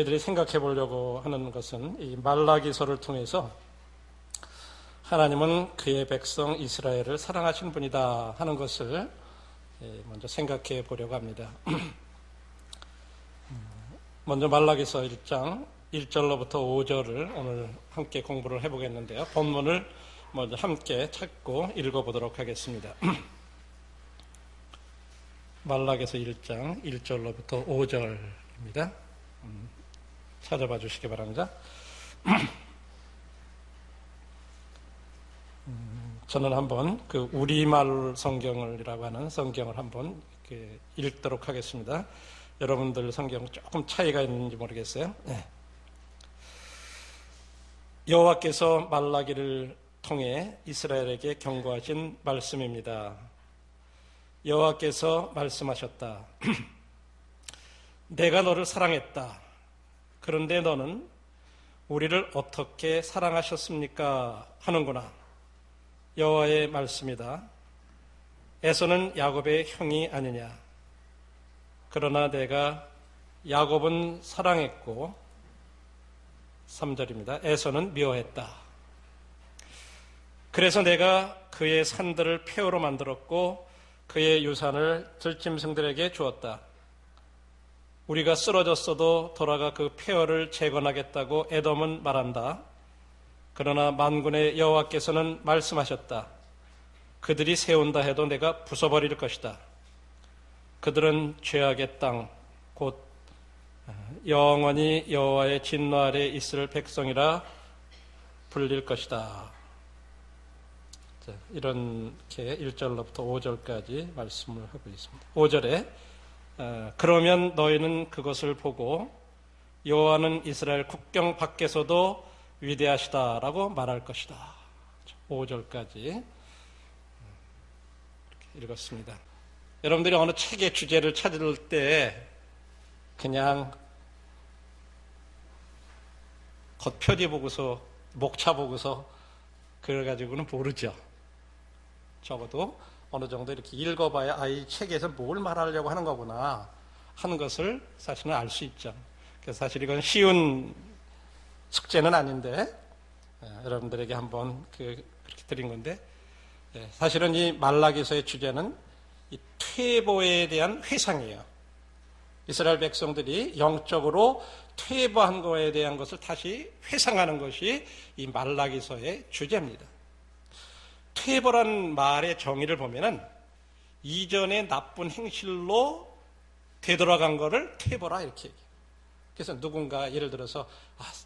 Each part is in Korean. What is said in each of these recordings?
저희들이 생각해 보려고 하는 것은 이 말라기서를 통해서 하나님은 그의 백성 이스라엘을 사랑하신 분이다 하는 것을 먼저 생각해 보려고 합니다. 먼저 말라기서 1장 1절로부터 5절을 오늘 함께 공부를 해보겠는데요. 본문을 먼저 함께 찾고 읽어보도록 하겠습니다. 말라기서 1장 1절로부터 5절입니다. 찾아봐 주시기 바랍니다. 저는 한번 그 우리말 성경이라고 하는 성경을 한번 읽도록 하겠습니다. 여러분들 성경 조금 차이가 있는지 모르겠어요. 네. 여호와께서 말라기를 통해 이스라엘에게 경고하신 말씀입니다. 여호와께서 말씀하셨다. 내가 너를 사랑했다. 그런데 너는 우리를 어떻게 사랑하셨습니까? 하는구나. 여호와의 말씀이다. 에서는 야곱의 형이 아니냐. 그러나 내가 야곱은 사랑했고 3절입니다. 에서는 미워했다. 그래서 내가 그의 산들을 폐허로 만들었고 그의 유산을 들짐승들에게 주었다. 우리가 쓰러졌어도 돌아가 그 폐허를 재건하겠다고 에돔은 말한다. 그러나 만군의 여호와께서는 말씀하셨다. 그들이 세운다 해도 내가 부숴버릴 것이다. 그들은 죄악의 땅, 곧 영원히 여호와의 진노 아래 있을 백성이라 불릴 것이다. 자, 이렇게 1절로부터 5절까지 말씀을 하고 있습니다. 5절에 그러면 너희는 그것을 보고 여호와는 이스라엘 국경 밖에서도 위대하시다라고 말할 것이다. 5절까지 이렇게 읽었습니다. 여러분들이 어느 책의 주제를 찾을 때 그냥 겉표지 보고서 목차 보고서 그래가지고는 모르죠. 적어도 어느 정도 이렇게 읽어봐야 이 책에서 뭘 말하려고 하는 거구나 하는 것을 사실은 알 수 있죠. 그래서 사실 이건 쉬운 숙제는 아닌데 여러분들에게 한번 그렇게 드린 건데 사실은 이 말라기서의 주제는 이 퇴보에 대한 회상이에요. 이스라엘 백성들이 영적으로 퇴보한 거에 대한 것을 다시 회상하는 것이 이 말라기서의 주제입니다. 퇴보란 말의 정의를 보면은 이전의 나쁜 행실로 되돌아간 거를 퇴보라 이렇게 얘기해요. 그래서 누군가 예를 들어서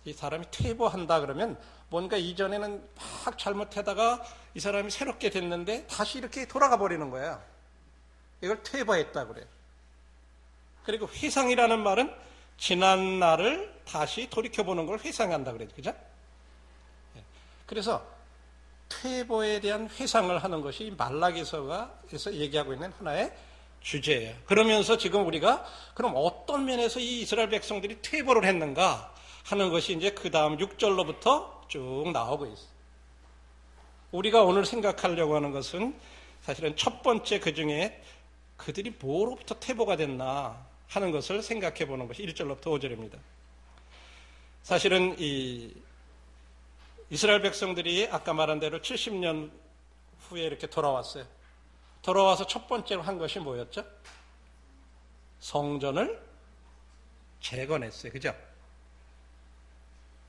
이 사람이 퇴보한다 그러면 뭔가 이전에는 막 잘못하다가 이 사람이 새롭게 됐는데 다시 이렇게 돌아가 버리는 거예요. 이걸 퇴보했다 그래요. 그리고 회상이라는 말은 지난 날을 다시 돌이켜보는 걸 회상한다 그래요. 그죠? 그래서 퇴보에 대한 회상을 하는 것이 말라기서에서 얘기하고 있는 하나의 주제예요. 그러면서 지금 우리가 그럼 어떤 면에서 이 이스라엘 백성들이 퇴보를 했는가 하는 것이 이제 그 다음 6절로부터 쭉 나오고 있어요. 우리가 오늘 생각하려고 하는 것은 사실은 첫 번째 그 중에 그들이 뭐로부터 퇴보가 됐나 하는 것을 생각해 보는 것이 1절로부터 5절입니다. 사실은 이 이스라엘 백성들이 아까 말한 대로 70년 후에 이렇게 돌아왔어요. 돌아와서 첫 번째로 한 것이 뭐였죠? 성전을 재건했어요. 그죠?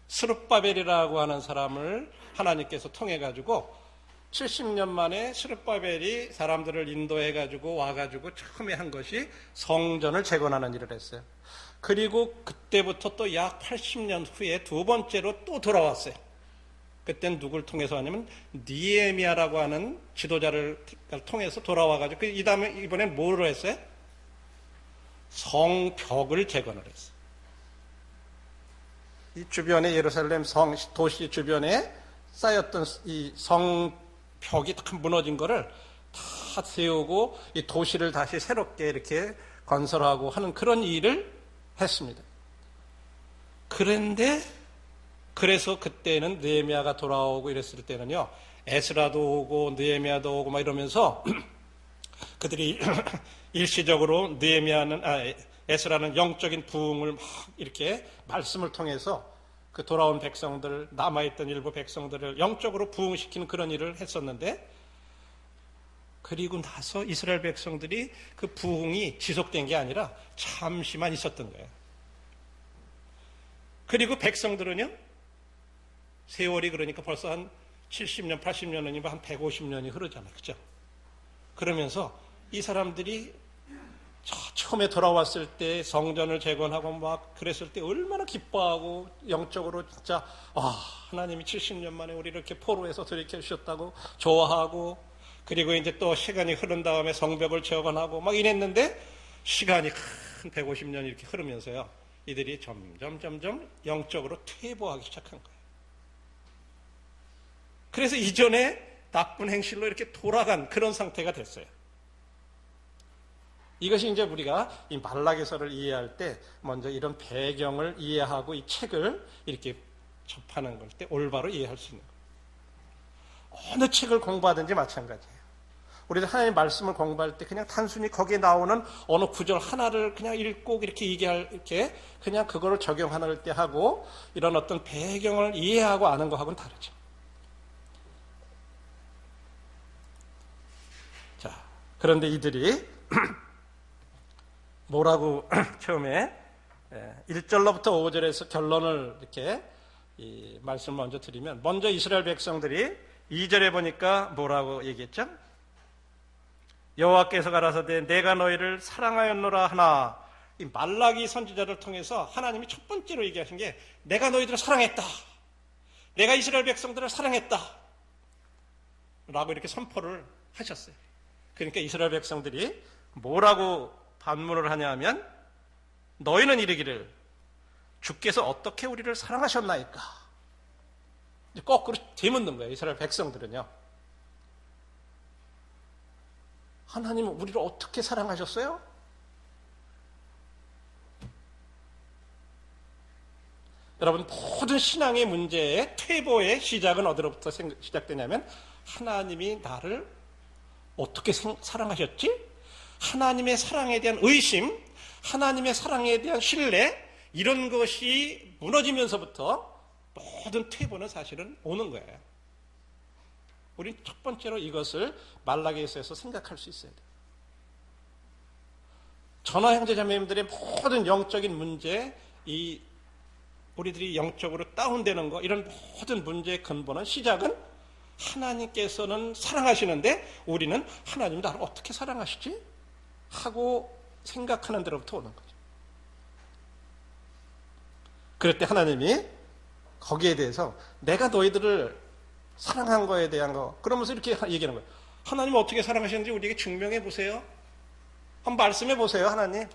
스룹바벨이라고 하는 사람을 하나님께서 통해가지고 70년 만에 스룹바벨이 사람들을 인도해가지고 와가지고 처음에 한 것이 성전을 재건하는 일을 했어요. 그리고 그때부터 또 약 80년 후에 두 번째로 또 돌아왔어요. 그때는 누굴 통해서 하냐면 느헤미야라고 하는 지도자를 통해서 돌아와가지고 이 다음에 이번엔 뭐로 했어요? 성벽을 재건을 했어요. 이 주변에 예루살렘 도시 주변에 쌓였던 이 성벽이 다 무너진 거를 다 세우고 이 도시를 다시 새롭게 이렇게 건설하고 하는 그런 일을 했습니다. 그래서 그때는 느헤미야가 돌아오고 이랬을 때는요, 에스라도 오고 느헤미야도 오고 막 이러면서 그들이 일시적으로 에스라는 영적인 부흥을 막 이렇게 말씀을 통해서 그 돌아온 백성들, 남아있던 일부 백성들을 영적으로 부흥시키는 그런 일을 했었는데, 그리고 나서 이스라엘 백성들이 그 부흥이 지속된 게 아니라 잠시만 있었던 거예요. 그리고 백성들은요, 세월이 그러니까 벌써 한 70년, 80년 아니면 한 150년이 흐르잖아요. 그죠? 그러면서 이 사람들이 처음에 돌아왔을 때 성전을 재건하고 막 그랬을 때 얼마나 기뻐하고 영적으로 진짜 하나님이 70년 만에 우리 이렇게 포로에서 돌이켜 주셨다고 좋아하고, 그리고 이제 또 시간이 흐른 다음에 성벽을 재건하고 막 이랬는데, 시간이 한 150년이 이렇게 흐르면서요, 이들이 점점 영적으로 퇴보하기 시작한 거예요. 그래서 이전에 나쁜 행실로 이렇게 돌아간 그런 상태가 됐어요. 이것이 이제 우리가 이 말라기서를 이해할 때 먼저 이런 배경을 이해하고 이 책을 이렇게 접하는 걸 때 올바로 이해할 수 있는 거예요. 어느 책을 공부하든지 마찬가지예요. 우리도 하나님의 말씀을 공부할 때 그냥 단순히 거기에 나오는 어느 구절 하나를 그냥 읽고 이렇게 이렇게 그냥 그거를 적용하는 때 하고, 이런 어떤 배경을 이해하고 아는 거하고는 다르죠. 자, 그런데 이들이 뭐라고 처음에 1절로부터 5절에서 결론을 이렇게 이 말씀을 먼저 드리면, 먼저 이스라엘 백성들이 2절에 보니까 뭐라고 얘기했죠? 여호와께서 가라사대 내가 너희를 사랑하였노라 하나. 이 말라기 선지자를 통해서 하나님이 첫 번째로 얘기하신 게 내가 너희들을 사랑했다, 내가 이스라엘 백성들을 사랑했다 라고 이렇게 선포를 하셨어요. 그러니까 이스라엘 백성들이 뭐라고 반문을 하냐 하면, 너희는 이르기를 주께서 어떻게 우리를 사랑하셨나이까. 거꾸로 되묻는 거예요. 이스라엘 백성들은요, 하나님은 우리를 어떻게 사랑하셨어요? 여러분, 모든 신앙의 문제의 퇴보의 시작은 어디로부터 시작되냐면, 하나님이 나를 어떻게 사랑하셨지? 하나님의 사랑에 대한 의심, 하나님의 사랑에 대한 신뢰, 이런 것이 무너지면서부터 모든 퇴보는 사실은 오는 거예요. 우린 첫 번째로 이것을 말라기서에서 생각할 수 있어야 돼요. 전화 형제 자매님들의 모든 영적인 문제, 우리들이 영적으로 다운되는 거, 이런 모든 문제의 근본은, 시작은 하나님께서는 사랑하시는데 우리는 하나님 나를 어떻게 사랑하시지? 하고 생각하는 데로부터 오는 거죠. 그럴 때 하나님이 거기에 대해서 내가 너희들을 사랑한 거에 대한 거, 그러면서 이렇게 얘기하는 거예요. 하나님은 어떻게 사랑하셨는지 우리에게 증명해 보세요. 한번 말씀해 보세요, 하나님.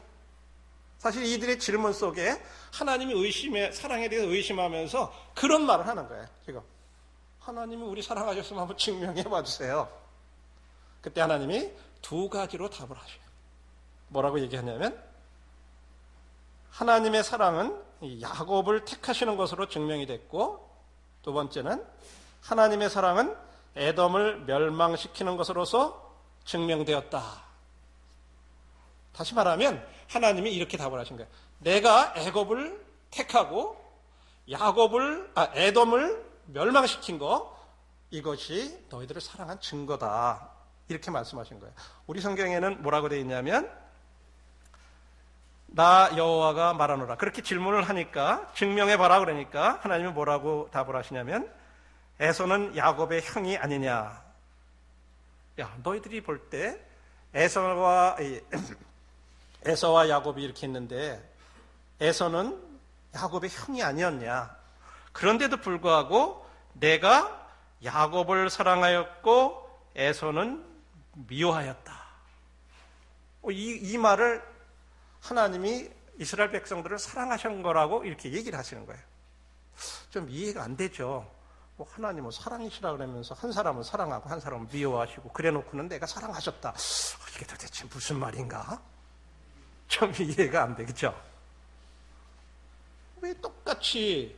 사실 이들의 질문 속에 하나님이 사랑에 대해서 의심하면서 그런 말을 하는 거예요. 지금 하나님이 우리 사랑하셨으면 한번 증명해 봐주세요. 그때 하나님이 두 가지로 답을 하셔요. 뭐라고 얘기하냐면, 하나님의 사랑은 야곱을 택하시는 것으로 증명이 됐고, 두 번째는 하나님의 사랑은 에돔을 멸망시키는 것으로서 증명되었다. 다시 말하면 하나님이 이렇게 답을 하신 거예요. 내가 애굽을 택하고 에돔을 멸망시킨 거, 이것이 너희들을 사랑한 증거다. 이렇게 말씀하신 거예요. 우리 성경에는 뭐라고 되어 있냐면, 나 여호와가 말하노라. 그렇게 질문을 하니까 증명해봐라 그러니까 하나님은 뭐라고 답을 하시냐면, 에서는 야곱의 형이 아니냐. 야, 너희들이 볼 때 에서와 야곱이 이렇게 있는데 에서는 야곱의 형이 아니었냐. 그런데도 불구하고 내가 야곱을 사랑하였고 에서는 미워하였다. 이 말을 하나님이 이스라엘 백성들을 사랑하신 거라고 이렇게 얘기를 하시는 거예요. 좀 이해가 안 되죠. 하나님은 사랑이시라 그러면서 한 사람은 사랑하고 한 사람은 미워하시고 그래 놓고는 내가 사랑하셨다. 이게 도대체 무슨 말인가? 좀 이해가 안 되겠죠? 왜 똑같이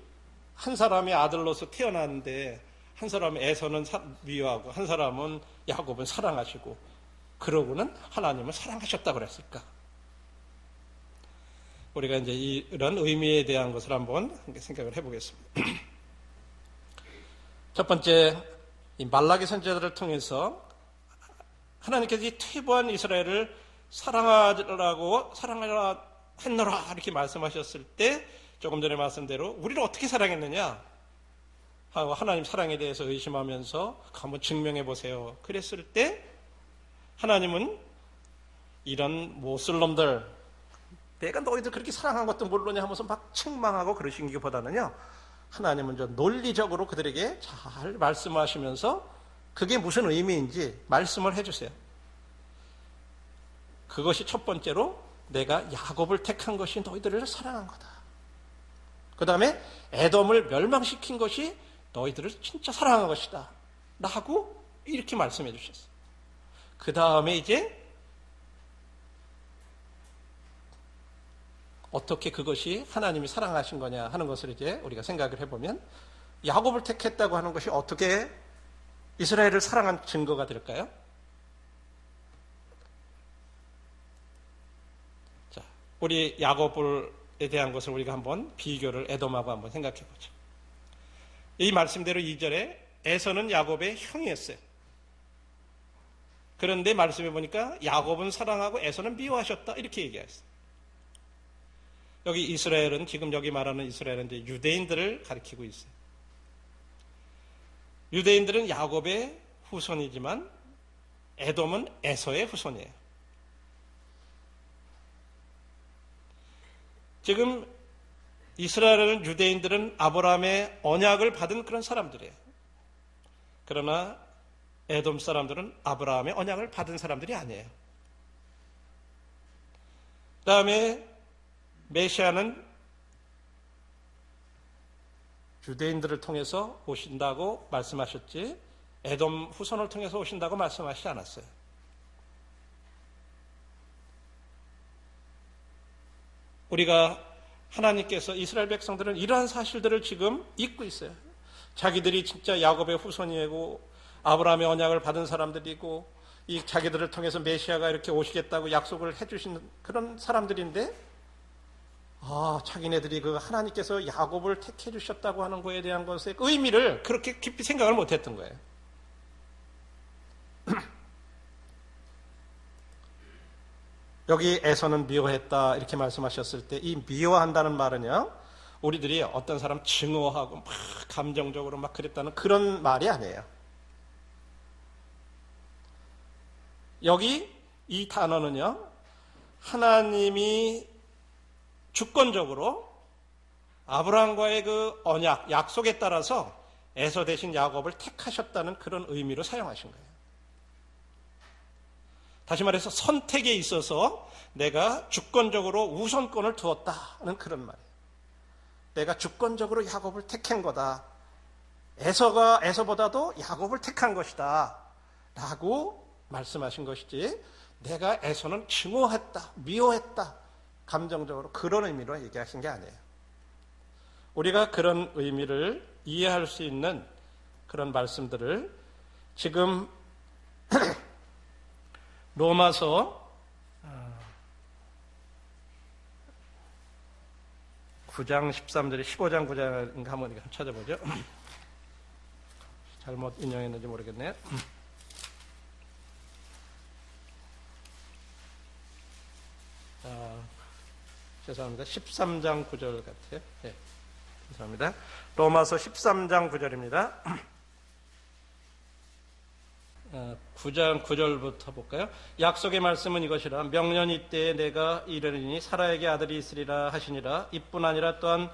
한 사람의 아들로서 태어났는데 한 사람은 에서는 미워하고 한 사람은 야곱은 사랑하시고 그러고는 하나님은 사랑하셨다 그랬을까? 우리가 이제 이런 의미에 대한 것을 한번 생각을 해보겠습니다. 첫 번째, 이 말라기 선지자들을 통해서 하나님께서 이 퇴보한 이스라엘을 사랑하라 했노라 이렇게 말씀하셨을 때 조금 전에 말씀대로 우리를 어떻게 사랑했느냐 하고 하나님 사랑에 대해서 의심하면서 한번 증명해 보세요. 그랬을 때 하나님은 이런 못쓸 놈들, 내가 너희들 그렇게 사랑한 것도 모르냐 하면서 막 책망하고 그러시기보다는요, 하나님은 좀 논리적으로 그들에게 잘 말씀하시면서 그게 무슨 의미인지 말씀을 해주세요. 그것이 첫 번째로 내가 야곱을 택한 것이 너희들을 사랑한 거다. 그 다음에 에돔을 멸망시킨 것이 너희들을 진짜 사랑한 것이다 라고 이렇게 말씀해 주셨어요. 그 다음에 이제 어떻게 그것이 하나님이 사랑하신 거냐 하는 것을 이제 우리가 생각을 해보면, 야곱을 택했다고 하는 것이 어떻게 이스라엘을 사랑한 증거가 될까요? 자, 우리 야곱에 대한 것을 우리가 한번 비교를 에돔하고 한번 생각해 보죠. 이 말씀대로 2절에 에서는 야곱의 형이었어요. 그런데 말씀해 보니까 야곱은 사랑하고 에서는 미워하셨다 이렇게 얘기했어요. 여기 이스라엘은, 지금 여기 말하는 이스라엘은 이제 유대인들을 가리키고 있어요. 유대인들은 야곱의 후손이지만 에돔은 에서의 후손이에요. 지금 이스라엘은, 유대인들은 아브라함의 언약을 받은 그런 사람들이에요. 그러나 에돔 사람들은 아브라함의 언약을 받은 사람들이 아니에요. 그 다음에 메시아는 유대인들을 통해서 오신다고 말씀하셨지 에돔 후손을 통해서 오신다고 말씀하시지 않았어요. 우리가 하나님께서 이스라엘 백성들은 이러한 사실들을 지금 잊고 있어요. 자기들이 진짜 야곱의 후손이고 아브라함의 언약을 받은 사람들이고 이 자기들을 통해서 메시아가 이렇게 오시겠다고 약속을 해주신 그런 사람들인데, 자기네들이 그 하나님께서 야곱을 택해 주셨다고 하는 거에 대한 것의 의미를 그렇게 깊이 생각을 못했던 거예요. 여기 에서는 미워했다 이렇게 말씀하셨을 때, 이 미워한다는 말은요, 우리들이 어떤 사람 증오하고 막 감정적으로 막 그랬다는 그런 말이 아니에요. 여기 이 단어는요, 하나님이 주권적으로 아브라함과의 그 언약, 약속에 따라서 에서 대신 야곱을 택하셨다는 그런 의미로 사용하신 거예요. 다시 말해서 선택에 있어서 내가 주권적으로 우선권을 두었다는 그런 말이에요. 내가 주권적으로 야곱을 택한 거다. 에서보다도 야곱을 택한 것이다 라고 말씀하신 것이지, 내가 에서는 증오했다, 미워했다, 감정적으로 그런 의미로 얘기하신 게 아니에요. 우리가 그런 의미를 이해할 수 있는 그런 말씀들을 지금 로마서 9장 13절에 15장 9장 한번 찾아보죠. 잘못 인용했는지 모르겠네요. 죄송합니다. 13장 9절 같아요. 네, 죄송합니다. 로마서 13장 9절입니다. 9장 9절부터 볼까요? 약속의 말씀은 이것이라. 명년이 때에 내가 이르리니 사라에게 아들이 있으리라 하시니라. 이뿐 아니라 또한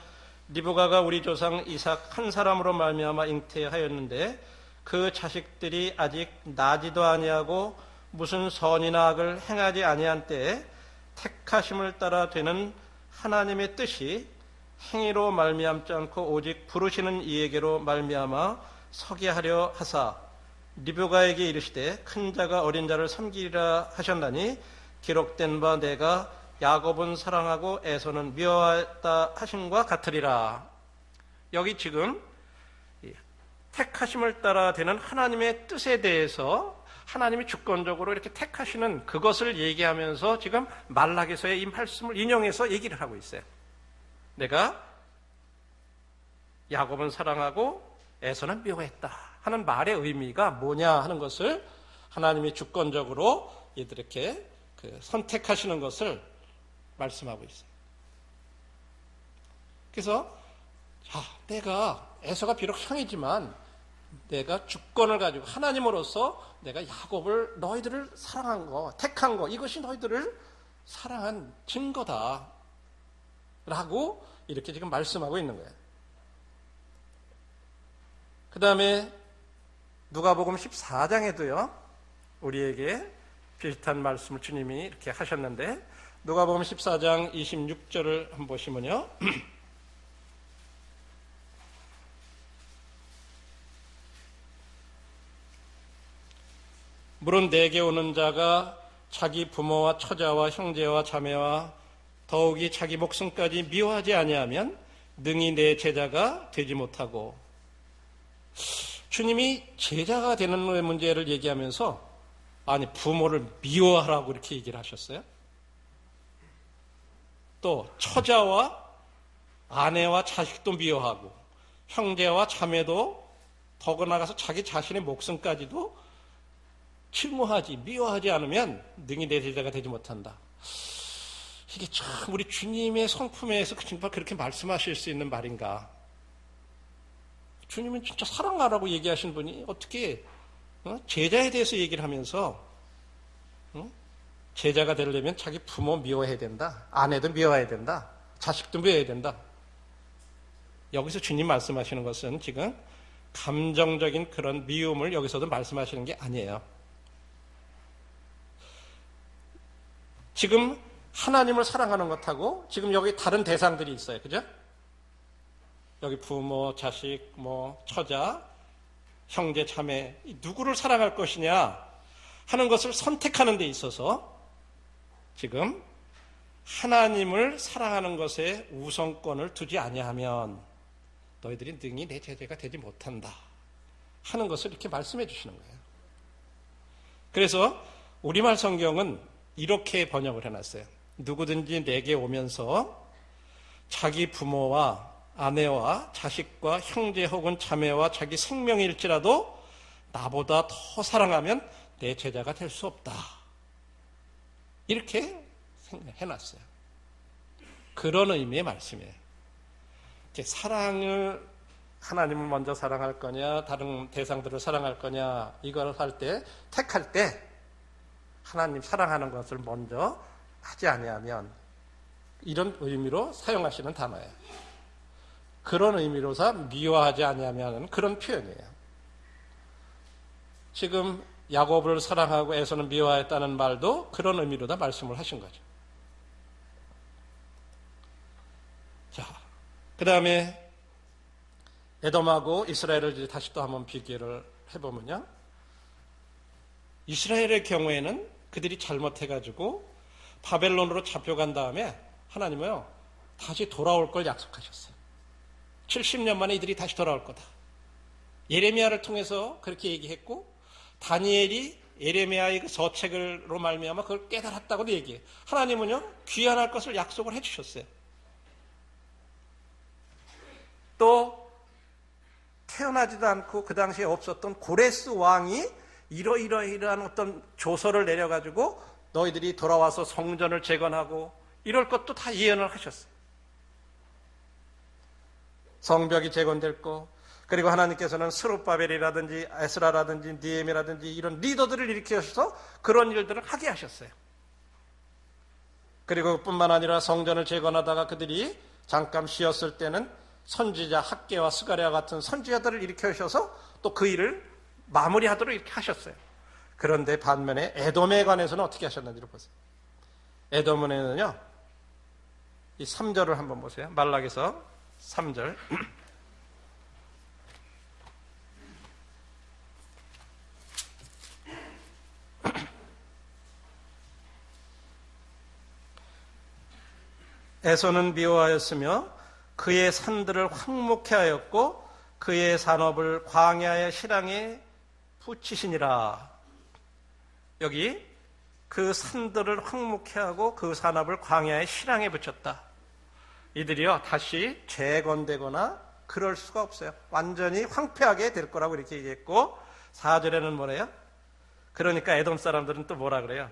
리브가가 우리 조상 이삭 한 사람으로 말미암아 잉태하였는데 그 자식들이 아직 나지도 아니하고 무슨 선이나 악을 행하지 아니한 때에 택하심을 따라 되는 하나님의 뜻이 행위로 말미암지 않고 오직 부르시는 이에게로 말미암아 서게 하려 하사 리브가에게 이르시되 큰 자가 어린 자를 섬기리라 하셨나니 기록된 바 내가 야곱은 사랑하고 에서는 미워하였다 하심과 같으리라. 여기 지금 택하심을 따라 되는 하나님의 뜻에 대해서 하나님이 주권적으로 이렇게 택하시는 그것을 얘기하면서 지금 말라기서의 이 말씀을 인용해서 얘기를 하고 있어요. 내가 야곱은 사랑하고 에서는 미워했다 하는 말의 의미가 뭐냐 하는 것을 하나님이 주권적으로 이렇게 선택하시는 것을 말씀하고 있어요. 그래서 내가 에서가 비록 형이지만 내가 주권을 가지고 하나님으로서 내가 야곱을 너희들을 사랑한 거, 택한 거, 이것이 너희들을 사랑한 증거다 라고 이렇게 지금 말씀하고 있는 거예요. 그 다음에 누가복음 14장에도요 우리에게 비슷한 말씀을 주님이 이렇게 하셨는데, 누가복음 14장 26절을 한번 보시면요, 물은 내게 오는 자가 자기 부모와 처자와 형제와 자매와 더욱이 자기 목숨까지 미워하지 아니하면 능히 내 제자가 되지 못하고, 주님이 제자가 되는 문제를 얘기하면서 부모를 미워하라고 이렇게 얘기를 하셨어요. 또 처자와 아내와 자식도 미워하고 형제와 자매도 더 나아가서 자기 자신의 목숨까지도 침무하지 미워하지 않으면 능히 내 제자가 되지 못한다. 이게 참 우리 주님의 성품에서 정말 그렇게 말씀하실 수 있는 말인가? 주님은 진짜 사랑하라고 얘기하신 분이 어떻게 제자에 대해서 얘기를 하면서 제자가 되려면 자기 부모 미워해야 된다, 아내도 미워해야 된다, 자식도 미워해야 된다. 여기서 주님 말씀하시는 것은 지금 감정적인 그런 미움을 여기서도 말씀하시는 게 아니에요. 지금 하나님을 사랑하는 것하고 지금 여기 다른 대상들이 있어요. 그죠? 여기 부모, 자식, 처자, 형제, 자매, 누구를 사랑할 것이냐 하는 것을 선택하는 데 있어서 지금 하나님을 사랑하는 것에 우선권을 두지 아니하면 너희들이 능히 내 제자가 되지 못한다 하는 것을 이렇게 말씀해 주시는 거예요. 그래서 우리말 성경은 이렇게 번역을 해놨어요. 누구든지 내게 오면서 자기 부모와 아내와 자식과 형제 혹은 자매와 자기 생명일지라도 나보다 더 사랑하면 내 제자가 될 수 없다. 이렇게 해놨어요. 그런 의미의 말씀이에요. 사랑을 하나님을 먼저 사랑할 거냐 다른 대상들을 사랑할 거냐 이걸 할 때 택할 때 하나님 사랑하는 것을 먼저 하지 아니하면 이런 의미로 사용하시는 단어예요. 그런 의미로서 미워하지 아니하면 그런 표현이에요. 지금 야곱을 사랑하고 에서는 미워했다는 말도 그런 의미로 다 말씀을 하신 거죠. 자, 그 다음에 에돔하고 이스라엘을 다시 또 한번 비교를 해보면요, 이스라엘의 경우에는 그들이 잘못해가지고 바벨론으로 잡혀간 다음에 하나님은요 다시 돌아올 걸 약속하셨어요. 70년 만에 이들이 다시 돌아올 거다. 예레미야를 통해서 그렇게 얘기했고, 다니엘이 예레미야의 그 서책으로 말미암아 그걸 깨달았다고도 얘기해요. 하나님은요 귀환할 것을 약속을 해주셨어요. 또 태어나지도 않고 그 당시에 없었던 고레스 왕이 이러이러한 어떤 조서를 내려가지고 너희들이 돌아와서 성전을 재건하고 이럴 것도 다 예언을 하셨어요. 성벽이 재건될 거, 그리고 하나님께서는 스룹바벨이라든지 에스라라든지 니에미라든지 이런 리더들을 일으켜서 그런 일들을 하게 하셨어요. 그리고 그뿐만 아니라 성전을 재건하다가 그들이 잠깐 쉬었을 때는 선지자 학개와 스가랴 같은 선지자들을 일으켜셔서 또 그 일을 마무리하도록 이렇게 하셨어요. 그런데 반면에 에돔에 관해서는 어떻게 하셨는지를 보세요. 에돔은요 이 3절을 한번 보세요. 말라기서 3절. 에서는 미워하였으며 그의 산들을 황목해 하였고 그의 산업을 광야의 실황에 붙이시니라. 여기 그 산들을 황무케 하고 그 산업을 광야의 실황에 붙였다. 이들이요 다시 재건되거나 그럴 수가 없어요. 완전히 황폐하게 될 거라고 이렇게 얘기했고 4절에는 뭐래요? 그러니까 에돔 사람들은 또 뭐라 그래요?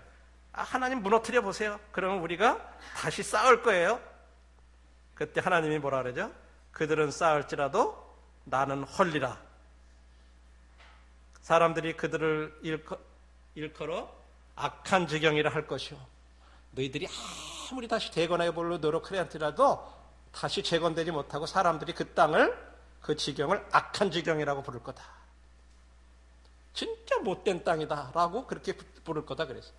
하나님 무너뜨려 보세요. 그러면 우리가 다시 쌓을 거예요. 그때 하나님이 뭐라 그러죠? 그들은 쌓을지라도 나는 헐리라. 사람들이 그들을 일컬어 악한 지경이라 할 것이요. 너희들이 아무리 다시 대건하여 보려고 노력을 할지라도 다시 재건되지 못하고 사람들이 그 땅을, 그 지경을 악한 지경이라고 부를 거다. 진짜 못된 땅이다 라고 그렇게 부를 거다 그랬어요.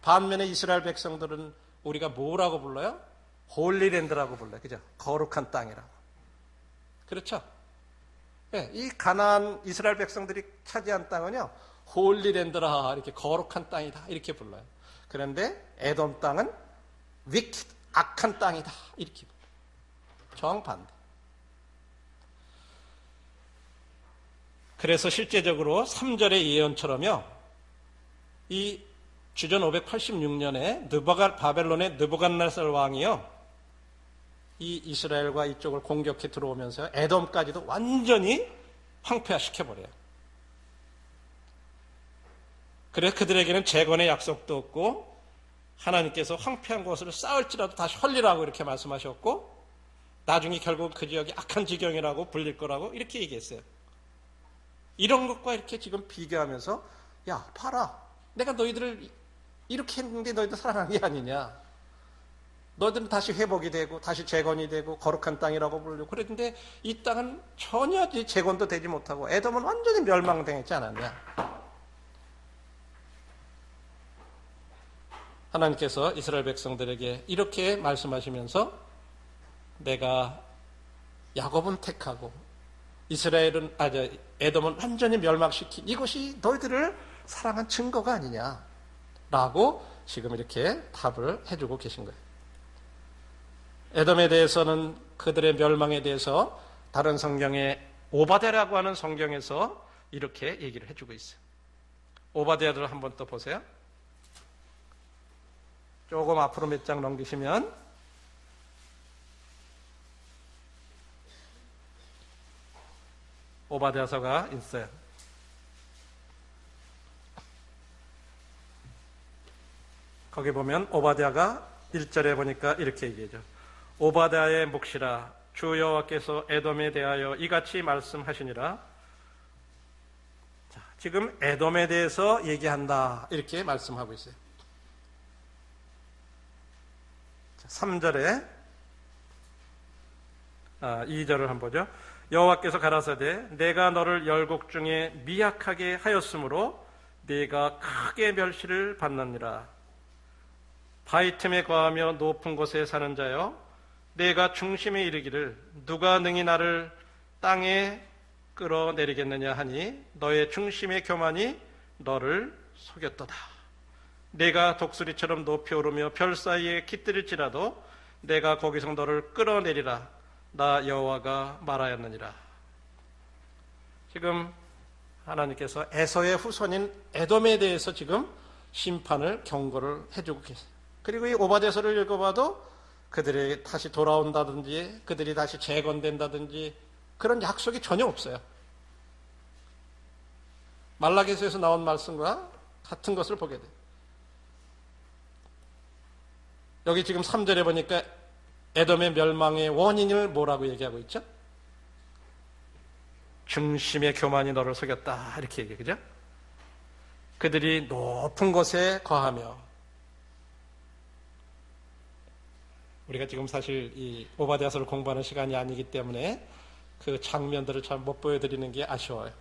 반면에 이스라엘 백성들은 우리가 뭐라고 불러요? 홀리랜드라고 불러요. 그죠? 거룩한 땅이라고. 그렇죠? 네, 이 가나안 이스라엘 백성들이 차지한 땅은요, 홀리랜드라, 이렇게 거룩한 땅이다, 이렇게 불러요. 그런데 에돔 땅은 위키드, 악한 땅이다, 이렇게 불러요. 정반대. 그래서 실제적으로 3절의 예언처럼요, 이 주전 586년에 바벨론의 느부갓네살 왕이요, 이 이스라엘과 이쪽을 공격해 들어오면서 에돔까지도 완전히 황폐화시켜버려요. 그래서 그들에게는 재건의 약속도 없고 하나님께서 황폐한 곳을 쌓을지라도 다시 헐리라고 이렇게 말씀하셨고 나중에 결국 그 지역이 악한 지경이라고 불릴 거라고 이렇게 얘기했어요. 이런 것과 이렇게 지금 비교하면서 야 봐라, 내가 너희들을 이렇게 했는데 너희들 살아난 게 아니냐, 너희들은 다시 회복이 되고 다시 재건이 되고 거룩한 땅이라고 부르고 그랬는데 이 땅은 전혀 재건도 되지 못하고 에돔은 완전히 멸망당했지 않았냐. 하나님께서 이스라엘 백성들에게 이렇게 말씀하시면서 내가 야곱은 택하고 에돔은 완전히 멸망시킨 이것이 너희들을 사랑한 증거가 아니냐라고 지금 이렇게 답을 해주고 계신 거예요. 에돔에 대해서는 그들의 멸망에 대해서 다른 성경에 오바댜라고 하는 성경에서 이렇게 얘기를 해주고 있어요. 오바댜를 한번 또 보세요. 조금 앞으로 몇 장 넘기시면 오바댜서가 있어요. 거기 보면 오바댜가 1절에 보니까 이렇게 얘기하죠. 오바댜의 묵시라, 주 여호와께서 에돔에 대하여 이같이 말씀하시니라. 자, 지금 에돔에 대해서 얘기한다 이렇게 말씀하고 있어요. 3절에 2절을 한번 보죠. 여호와께서 가라사대 내가 너를 열국 중에 미약하게 하였으므로 네가 크게 멸시를 받느니라. 바위 틈에 거하며 높은 곳에 사는 자여, 내가 중심에 이르기를 누가 능히 나를 땅에 끌어내리겠느냐 하니 너의 중심의 교만이 너를 속였도다. 내가 독수리처럼 높이 오르며 별 사이에 깃들일지라도 내가 거기서 너를 끌어내리라. 나 여호와가 말하였느니라. 지금 하나님께서 에서의 후손인 에돔에 대해서 지금 심판을 경고를 해주고 계세요. 그리고 이 오바댜서를 읽어봐도 그들이 다시 돌아온다든지 그들이 다시 재건된다든지 그런 약속이 전혀 없어요. 말라기서에서 나온 말씀과 같은 것을 보게 돼요. 여기 지금 3절에 보니까 에돔의 멸망의 원인을 뭐라고 얘기하고 있죠? 중심의 교만이 너를 속였다 이렇게 얘기해요. 그죠? 그들이 높은 곳에 거하며, 우리가 지금 사실 이 오바댜서를 공부하는 시간이 아니기 때문에 그 장면들을 잘 못 보여드리는 게 아쉬워요.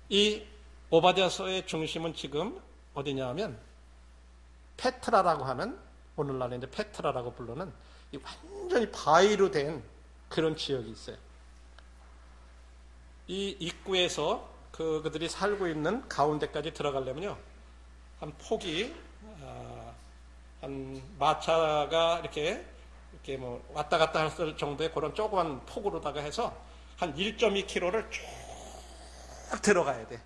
이 오바댜서의 중심은 지금 어디냐 하면 페트라라고 하는, 오늘날에 이제 페트라라고 부르는 이 완전히 바위로 된 그런 지역이 있어요. 이 입구에서 그들이 살고 있는 가운데까지 들어가려면요, 한 폭이 한 마차가 이렇게 뭐 왔다 갔다 할 정도의 그런 조그만 폭으로다가 해서 한 1.2km를 쭉 들어가야 돼.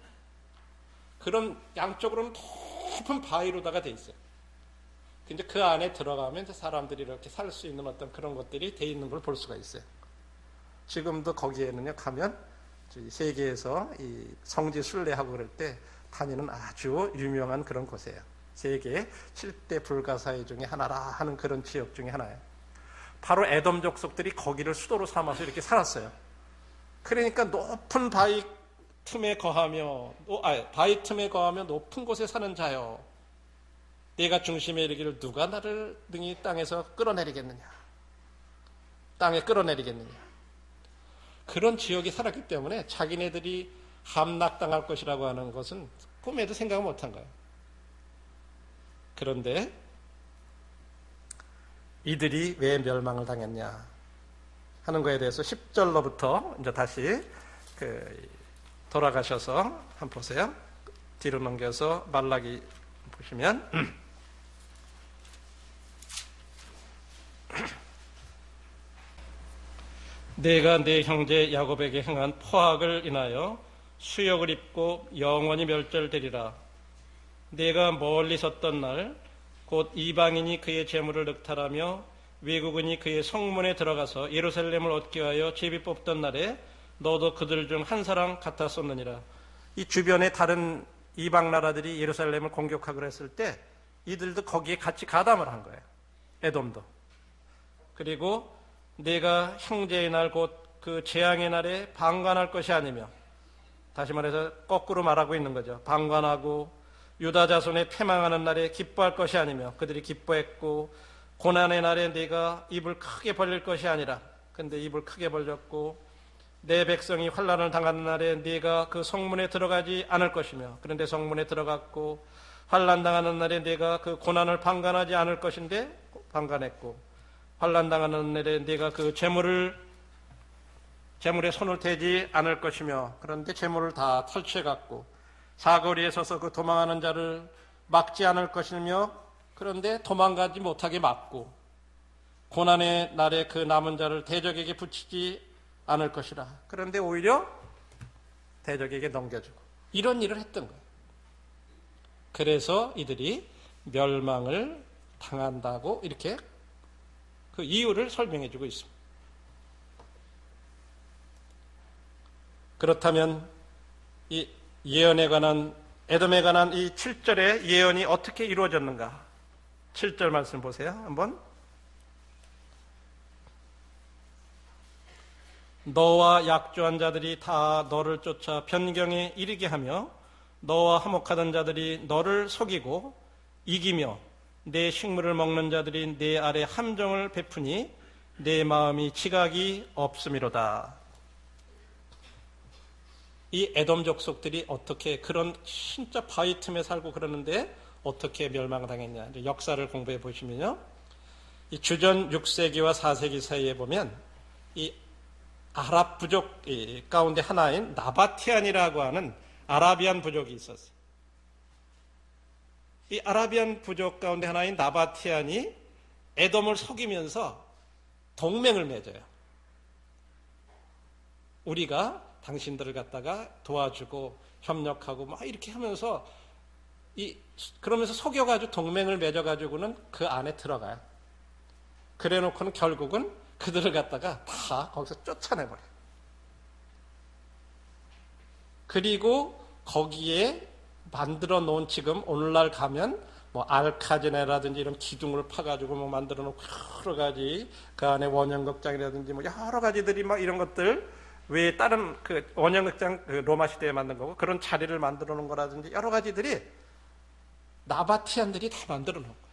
그런 양쪽으로는 높은 바위로다가 돼 있어요. 근데 그 안에 들어가면 사람들이 이렇게 살 수 있는 어떤 그런 것들이 돼 있는 걸 볼 수가 있어요. 지금도 거기에는요, 가면 세계에서 이 성지 순례하고 그럴 때 다니는 아주 유명한 그런 곳이에요. 세계 7대 불가사의 중에 하나라 하는 그런 지역 중에 하나예요. 바로 에돔 족속들이 거기를 수도로 삼아서 이렇게 살았어요. 그러니까 높은 바위 틈에 거하며 높은 곳에 사는 자여, 내가 중심에 이르기를 누가 나를 능히 땅에서 끌어내리겠느냐, 땅에 끌어내리겠느냐. 그런 지역이 살았기 때문에 자기네들이 함락당할 것이라고 하는 것은 꿈에도 생각 못한 거예요. 그런데 이들이 왜 멸망을 당했냐 하는 거에 대해서 10절로부터 이제 다시 돌아가셔서 한번 보세요. 뒤로 넘겨서 말라기 보시면 내가 내 형제 야곱에게 행한 포악을 인하여 수욕을 입고 영원히 멸절되리라. 내가 멀리 섰던 날 곧 이방인이 그의 재물을 늑탈하며 외국인이 그의 성문에 들어가서 예루살렘을 얻기 위하여 제비 뽑던 날에 너도 그들 중 한 사람 같았었느니라. 이 주변의 다른 이방 나라들이 예루살렘을 공격하기로 했을 때 이들도 거기에 같이 가담을 한 거예요. 에돔도. 그리고 내가 형제의 날 곧 그 재앙의 날에 방관할 것이 아니며, 다시 말해서 거꾸로 말하고 있는 거죠. 방관하고 유다 자손의 패망하는 날에 기뻐할 것이 아니며, 그들이 기뻐했고, 고난의 날에 네가 입을 크게 벌릴 것이 아니라, 근데 입을 크게 벌렸고, 내 백성이 환난을 당하는 날에 네가 그 성문에 들어가지 않을 것이며, 그런데 성문에 들어갔고, 환난 당하는 날에 네가 그 고난을 방관하지 않을 것인데 방관했고, 환난 당하는 날에 네가 그 재물에 손을 대지 않을 것이며, 그런데 재물을 다 탈취해갔고, 사거리에 서서 그 도망하는 자를 막지 않을 것이며, 그런데 도망가지 못하게 막고, 고난의 날에 그 남은 자를 대적에게 붙이지 않을 것이라. 그런데 오히려 대적에게 넘겨주고, 이런 일을 했던 거예요. 그래서 이들이 멸망을 당한다고 이렇게 그 이유를 설명해 주고 있습니다. 그렇다면 이 예언에 관한, 에돔에 관한 이 7절의 예언이 어떻게 이루어졌는가? 7절 말씀 보세요. 한번. 너와 약조한 자들이 다 너를 쫓아 변경에 이르게 하며, 너와 화목하던 자들이 너를 속이고 이기며, 내 식물을 먹는 자들이 내 아래 함정을 베푸니 내 마음이 지각이 없음이로다. 이 에돔 족속들이 어떻게 그런 진짜 바위 틈에 살고 그러는데 어떻게 멸망을 당했냐. 역사를 공부해 보시면요, 이 주전 6세기와 4세기 사이에 보면 이 아랍 부족 가운데 하나인 나바티안이라고 하는 아라비안 부족이 있었어요. 이 아라비안 부족 가운데 하나인 나바티안이 에돔을 속이면서 동맹을 맺어요. 우리가 당신들을 갖다가 도와주고 협력하고 막 이렇게 하면서 그러면서 속여가지고 동맹을 맺어가지고는 그 안에 들어가요. 그래 놓고는 결국은 그들을 갖다가 다 거기서 쫓아내버려요. 그리고 거기에 만들어 놓은, 지금 오늘날 가면 뭐 알카제네라든지 이런 기둥을 파가지고 뭐 만들어 놓고 여러 가지 그 안에 원형극장이라든지 뭐 여러 가지들이 막 이런 것들, 왜 다른 그 원형극장 그 로마 시대에 만든 거고 그런 자리를 만들어 놓은 거라든지 여러 가지들이 나바티안들이 다 만들어 놓은 거예요.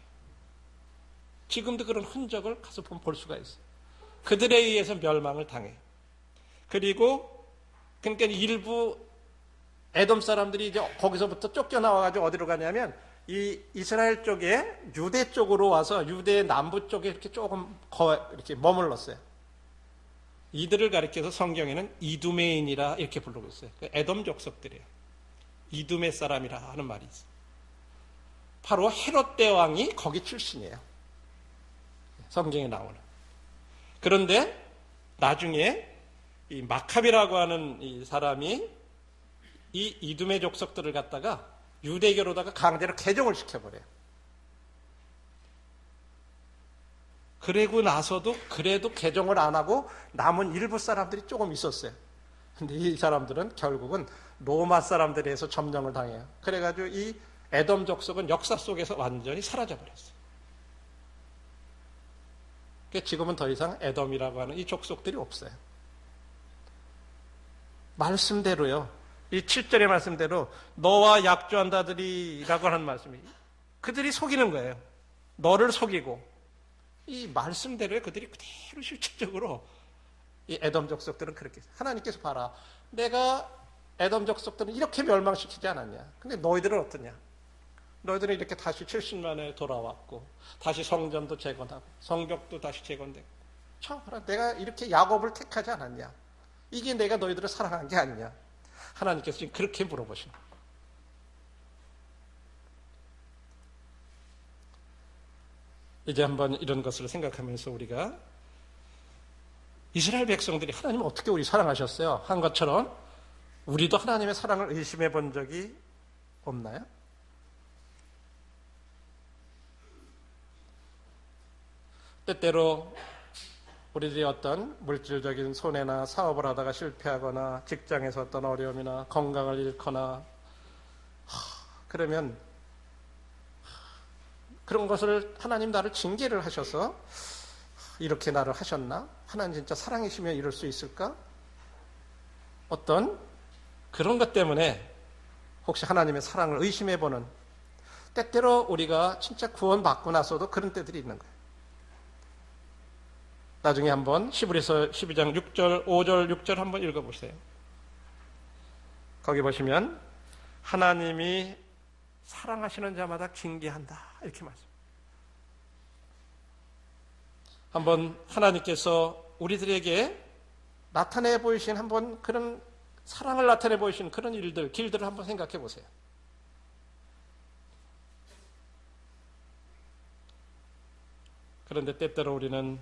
지금도 그런 흔적을 가서 보면 볼 수가 있어요. 그들에 의해서 멸망을 당해요. 그리고 그러니까 일부 에돔 사람들이 이제 거기서부터 쫓겨나와가지고 어디로 가냐면 이 이스라엘 쪽에 유대 쪽으로 와서 유대 남부 쪽에 이렇게 조금 이렇게 머물렀어요. 이들을 가리켜서 성경에는 이두메인이라 이렇게 부르고 있어요. 에돔 족속들이에요. 이두메 사람이라 하는 말이 있어요. 바로 헤롯 대왕이 거기 출신이에요. 성경에 나오는. 그런데 나중에 이 마카비라고 하는 이 사람이 이 이두메 족속들을 갖다가 유대교로다가 강제로 개종을 시켜버려요. 그러고 나서도 그래도 개종을 안 하고 남은 일부 사람들이 조금 있었어요. 근데 이 사람들은 결국은 로마 사람들에 의해서 점령을 당해요. 그래가지고 이 에돔 족속은 역사 속에서 완전히 사라져버렸어요. 지금은 더 이상 에돔이라고 하는 이 족속들이 없어요. 말씀대로요. 이 7절의 말씀대로 너와 약조한다들이라고 하는 말씀이 그들이 속이는 거예요. 너를 속이고 이 말씀대로에 그들이 그대로 실질적으로 이 에돔 족속들은 그렇게 하나님께서 봐라. 내가 에돔 족속들은 이렇게 멸망시키지 않았냐. 근데 너희들은 어떠냐. 너희들은 이렇게 다시 70만에 돌아왔고 다시 성전도 재건하고 성벽도 다시 재건되고 참 내가 이렇게 야곱을 택하지 않았냐. 이게 내가 너희들을 사랑한 게 아니냐. 하나님께서 지금 그렇게 물어보시는 거예요. 이제 한번 이런 것을 생각하면서 우리가 이스라엘 백성들이 하나님을 어떻게 우리 사랑하셨어요? 한 것처럼 우리도 하나님의 사랑을 의심해 본 적이 없나요? 때때로 우리들이 어떤 물질적인 손해나 사업을 하다가 실패하거나 직장에서 어떤 어려움이나 건강을 잃거나 그러면 그런 것을 하나님 나를 징계를 하셔서 이렇게 나를 하셨나? 하나님 진짜 사랑이시면 이럴 수 있을까? 어떤 그런 것 때문에 혹시 하나님의 사랑을 의심해보는 때때로 우리가 진짜 구원받고 나서도 그런 때들이 있는 거예요. 나중에 한번 히브리서 12장 6절, 5절, 6절 한번 읽어보세요. 거기 보시면 하나님이 사랑하시는 자마다 징계한다 이렇게 말씀. 한번 하나님께서 우리들에게 나타내 보이신 한번 그런 사랑을 나타내 보이신 그런 일들, 길들을 한번 생각해 보세요. 그런데 때때로 우리는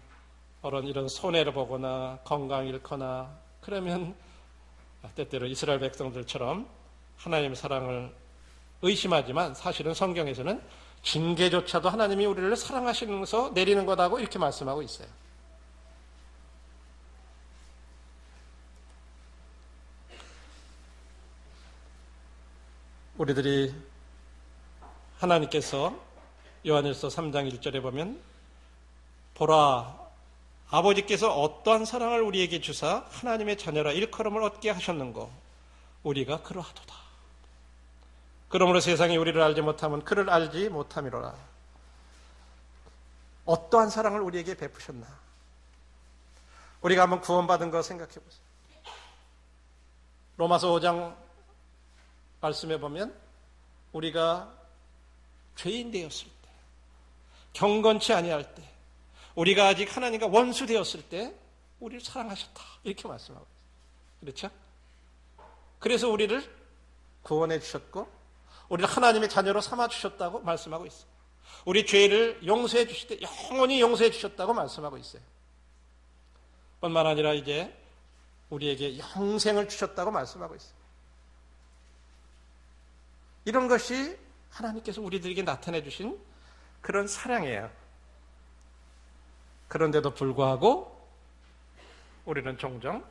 이런 손해를 보거나 건강 잃거나 그러면 때때로 이스라엘 백성들처럼 하나님의 사랑을 의심하지만 사실은 성경에서는 징계조차도 하나님이 우리를 사랑하시면서 내리는 거다고 이렇게 말씀하고 있어요. 우리들이 하나님께서 요한일서 3장 1절에 보면 보라 아버지께서 어떠한 사랑을 우리에게 주사 하나님의 자녀라 일컬음을 얻게 하셨는고 우리가 그러하도다. 그러므로 세상이 우리를 알지 못하면 그를 알지 못함이로라. 어떠한 사랑을 우리에게 베푸셨나. 우리가 한번 구원받은 거 생각해 보세요. 로마서 5장 말씀해 보면 우리가 죄인 되었을 때, 경건치 아니할 때, 우리가 아직 하나님과 원수 되었을 때 우리를 사랑하셨다. 이렇게 말씀하고 있어요. 그렇죠? 그래서 우리를 구원해 주셨고 우리를 하나님의 자녀로 삼아 주셨다고 말씀하고 있어요. 우리 죄를 용서해 주실 때 영원히 용서해 주셨다고 말씀하고 있어요. 뿐만 아니라 이제 우리에게 영생을 주셨다고 말씀하고 있어요. 이런 것이 하나님께서 우리들에게 나타내 주신 그런 사랑이에요. 그런데도 불구하고 우리는 종종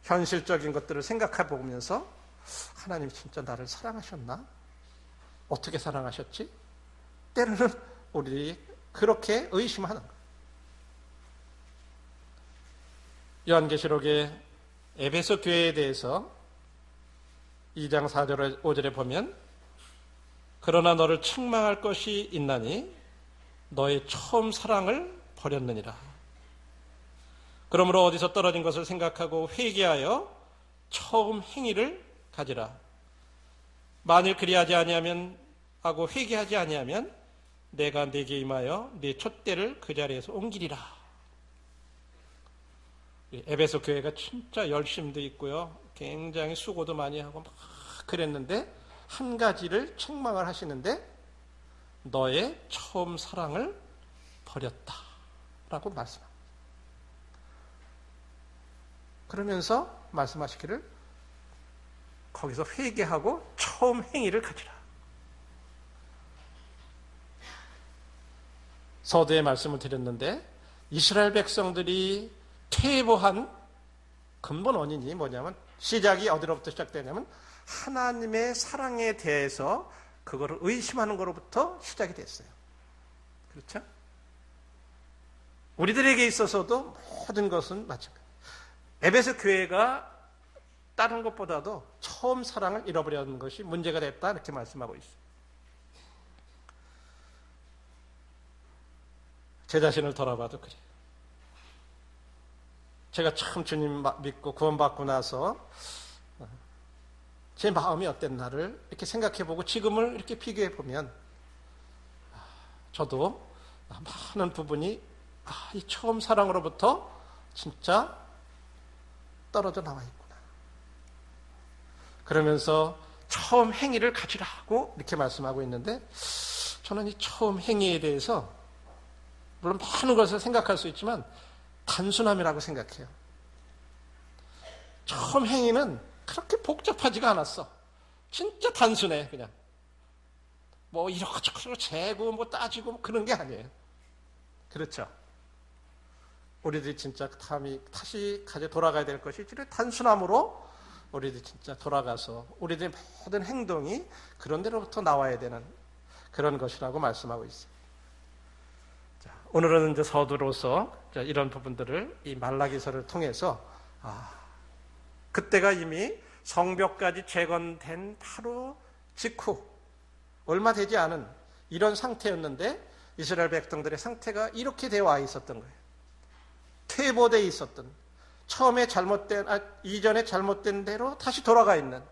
현실적인 것들을 생각해 보면서 하나님 진짜 나를 사랑하셨나? 어떻게 사랑하셨지? 때로는 우리 그렇게 의심하는 거예요. 요한계시록의 에베소 교회에 대해서 2장 4절 5절에 보면 그러나 너를 책망할 것이 있나니 너의 처음 사랑을 버렸느니라. 그러므로 어디서 떨어진 것을 생각하고 회개하여 처음 행위를 가지라. 만일 그리하지 아니하면 하고 회개하지 아니하면 내가 네게 임하여 네 촛대를 그 자리에서 옮기리라. 에베소 교회가 진짜 열심도 있고요. 굉장히 수고도 많이 하고 막 그랬는데 한 가지를 책망을 하시는데 너의 처음 사랑을 버렸다 라고 말씀합니다. 그러면서 말씀하시기를 거기서 회개하고 처음 행위를 가지라. 서두에 말씀을 드렸는데 이스라엘 백성들이 퇴보한 근본 원인이 뭐냐면 시작이 어디로부터 시작되냐면 하나님의 사랑에 대해서 그거를 의심하는 것로부터 시작이 됐어요. 그렇죠? 우리들에게 있어서도 모든 것은 마찬가지예요. 에베소 교회가 다른 것보다도 처음 사랑을 잃어버렸는 것이 문제가 됐다 이렇게 말씀하고 있어요. 제 자신을 돌아봐도 그래요. 제가 참 주님 믿고 구원받고 나서 제 마음이 어땠나를 이렇게 생각해보고 지금을 이렇게 비교해보면 저도 많은 부분이 이 처음 사랑으로부터 진짜 떨어져 나와 있구나. 그러면서 처음 행위를 가지라고 이렇게 말씀하고 있는데 저는 이 처음 행위에 대해서 물론 많은 것을 생각할 수 있지만 단순함이라고 생각해요. 처음 행위는 그렇게 복잡하지가 않았어. 진짜 단순해. 그냥 뭐 이러저러 재고 뭐 따지고 뭐 그런 게 아니에요. 그렇죠? 우리들이 진짜 다시 가져 돌아가야 될 것이 단순함으로 우리들이 진짜 돌아가서 우리들의 모든 행동이 그런 데로부터 나와야 되는 그런 것이라고 말씀하고 있어요. 자, 오늘은 이제 서두로서 이런 부분들을 이 말라기서를 통해서 그때가 이미 성벽까지 재건된 바로 직후 얼마 되지 않은 이런 상태였는데 이스라엘 백성들의 상태가 이렇게 되어 와 있었던 거예요. 퇴보되어 있었던 처음에 이전에 잘못된 대로 다시 돌아가 있는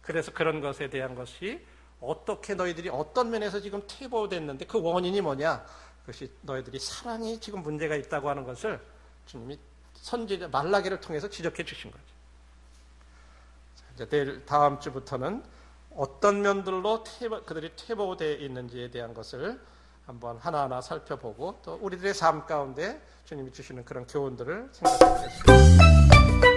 그래서 그런 것에 대한 것이 어떻게 너희들이 어떤 면에서 지금 퇴보됐는데 그 원인이 뭐냐? 그것이 너희들이 사랑이 지금 문제가 있다고 하는 것을 주님이 선지자 말라기를 통해서 지적해 주신 거죠. 이제 내일 다음 주부터는 어떤 면들로 그들이 퇴보되어 있는지에 대한 것을 한번 하나하나 살펴보고 또 우리들의 삶 가운데 주님이 주시는 그런 교훈들을 생각해 보겠습니다.